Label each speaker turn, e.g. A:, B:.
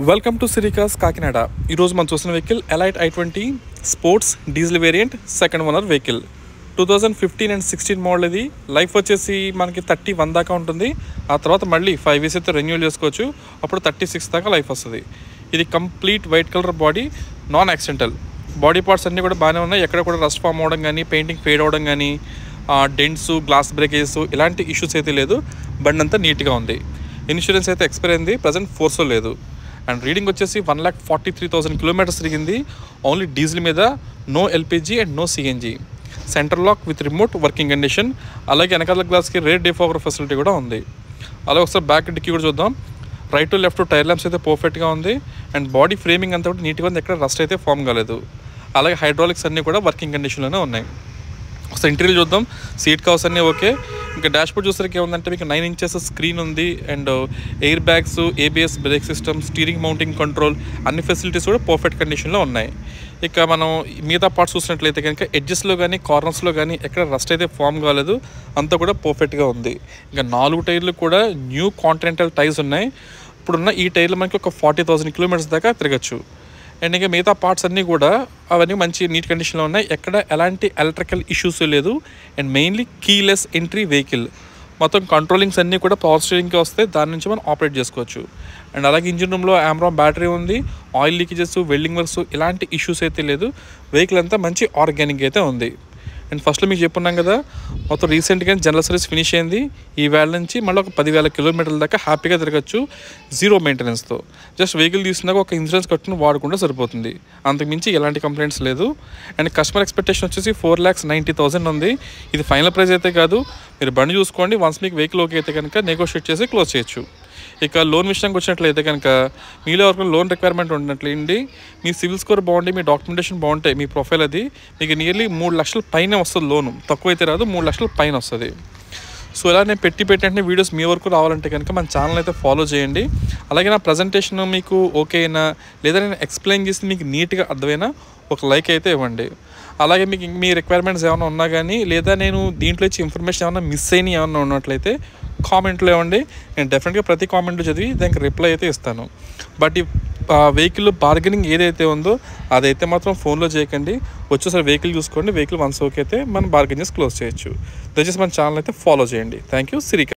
A: Welcome to సిరికాస్ Kakinada. ఈరోజు మనం చూసిన vehicle elite i20 sports diesel variant second owner vehicle. 2015 and 16 model. ఇది life వచ్చేసి మనకి 30-1 దాకా ఉంటుంది. ఆ తర్వాత మళ్ళీ 5 ఇయర్స్ అయితే రెన్యూల్ చేసుకోవచ్చు. అప్పుడు 36 దాకా లైఫ్ వస్తుంది. ఇది complete white colour body, non accidental. Body parts అన్నీ కూడా బాగానే ఉన్నాయి. ఎక్కడ కూడా రస్ట్ ఫామ్ అవ్వడం కానీ, పెయింటింగ్ ఫేడ్ అవ్వడం కానీ, డెంట్స్, గ్లాస్ బ్రేకేజెస్ ఇలాంటి ఇష్యూస్ అయితే లేదు. బండి అంతా నీట్గా ఉంది. ఇన్సూరెన్స్ అయితే ఎక్స్పైర్ అయింది, ప్రజెంట్ ఫోర్స్లో లేదు. అండ్ రీడింగ్ వచ్చేసి 1,43,000 కిలోమీటర్స్ తిరిగింది. ఓన్లీ డీజిల్ మీద, no LPG and no CNG. Centre lock with remote working condition. అలాగే వెనకాల గ్లాస్కి రేర్ డిఫాగర్ ఫెసిలిటీ కూడా ఉంది. అలాగే ఒకసారి బ్యాక్ డిక్కీ కూడా చూద్దాం. Right to left tail lamps అయితే పర్ఫెక్ట్గా ఉంది. అండ్ బాడీ ఫ్రేమింగ్ అంతా కూడా నీట్గా ఉంది, ఎక్కడ రస్ట్ అయితే ఫామ్ కాలేదు. అలాగే హైడ్రాలిక్స్ అన్నీ కూడా వర్కింగ్ కండిషన్లోనే ఉన్నాయి. ఒకసారి ఇంటీరియర్ చూద్దాం. సీట్ కవర్స్ అన్నీ ఓకే. ఇంకా డాష్ బోర్డ్ చూసరికి ఏముందంటే మీకు 9 ఇంచెస్ స్క్రీన్ ఉంది. And air bags, ABS brake system, steering mounting control అన్ని ఫెసిలిటీస్ కూడా పర్ఫెక్ట్ కండిషన్లో ఉన్నాయి. ఇక మనం మిగతా పార్ట్స్ చూసినట్లయితే కనుక ఎడ్జెస్లో కానీ, కార్నర్స్లో కానీ ఎక్కడ రస్ట్ అయితే ఫామ్ కాలేదు, అంతా కూడా పర్ఫెక్ట్గా ఉంది. ఇంకా 4 టైర్లు కూడా న్యూ కాంటినెంటల్ టైర్స్ ఉన్నాయి. ఇప్పుడున్న ఈ టైర్లు మనకి ఒక 40,000 కిలోమీటర్స్ దాకా తిరగచ్చు. అండ్ ఇంకా మిగతా పార్ట్స్ అన్నీ కూడా అవన్నీ మంచి నీట్ కండిషన్లో ఉన్నాయి. ఎక్కడ ఎలాంటి ఎలక్ట్రికల్ ఇష్యూస్ లేదు. And mainly keyless entry vehicle. మొత్తం కంట్రోలింగ్స్ అన్నీ కూడా పవర్ స్టీరింగ్కి వస్తే దాని నుంచి మనం ఆపరేట్ చేసుకోవచ్చు. అండ్ అలాగే ఇంజిన్ రూమ్లో ఆమ్రాన్ బ్యాటరీ ఉంది. ఆయిల్ లీకేజెస్, వెల్డింగ్ వర్క్స్ ఇలాంటి ఇష్యూస్ అయితే లేదు. వెహికల్ అంతా మంచి ఆర్గానిక్ అయితే ఉంది. అండ్ ఫస్ట్లో మీకు చెప్పున్నాం కదా, మొత్తం రీసెంట్గా జనరల్ సర్వీస్ ఫినిష్ అయింది. ఈ వేళ నుంచి మళ్ళీ ఒక 10,000 కిలోమీటర్ల దాకా హ్యాపీగా తిరగచ్చు, జీరో మెయింటెనెన్స్తో. జస్ట్ వెహికల్ తీసుకున్నాక ఒక ఇన్సూరెన్స్ కట్టుకుని వాడుకుంటే సరిపోతుంది. అంతకుమించి ఎలాంటి కంప్లైంట్స్ లేదు. అండ్ కస్టమర్ ఎక్స్పెక్టేషన్ వచ్చేసి 4,90,000 ఉంది. ఇది ఫైనల్ ప్రైస్ అయితే కాదు, మీరు బండి చూసుకోండి. వన్స్ మీకు వెహికల్ ఓకే అయితే కనుక నెగోషియేట్ చేసి క్లోజ్ చేయొచ్చు. ఇక లోన్ విషయానికి వచ్చినట్లయితే కనుక మీలో ఎవరికి లోన్ రిక్వైర్మెంట్ ఉన్నట్లయింది, మీ సివిల్ స్కోర్ బాగుండి, మీ డాక్యుమెంటేషన్ బాగుంటాయి, మీ ప్రొఫైల్ అది మీకు నియర్లీ 3 లక్షల పైన వస్తుంది. లోను తక్కువ అయితే రాదు, 3 లక్షల పైన వస్తుంది. సో ఇలా నేను పెట్టిన వీడియోస్ మీ వరకు రావాలంటే కనుక మన ఛానల్ అయితే ఫాలో చేయండి. అలాగే నా ప్రజెంటేషన్ మీకు ఓకే అయినా, లేదా నేను ఎక్స్ప్లెయిన్ చేసి మీకు నీట్గా అర్థమైనా ఒక లైక్ అయితే ఇవ్వండి. అలాగే మీకు మీ రిక్వైర్మెంట్స్ ఏమైనా ఉన్నా కానీ, లేదా నేను దీంట్లో ఇచ్చి ఇన్ఫర్మేషన్ ఏమైనా మిస్ అయినా ఏమైనా ఉన్నట్లయితే కామెంట్లో ఇవ్వండి. నేను డెఫినెట్గా ప్రతి కామెంట్ చదివి దానికి రిప్లై అయితే ఇస్తాను. బట్ ఈ వెహికల్ బార్గెనింగ్ ఏదైతే ఉందో అదైతే మాత్రం ఫోన్లో చేయకండి. వచ్చేసరి వెహికల్ చూసుకోండి. వెహికల్ వన్స్ ఓకే అయితే మనం బార్గెన్ చేసి క్లోజ్ చేయొచ్చు. దయచేసి మన ఛానల్ అయితే ఫాలో చేయండి. Thank you. సిరికా.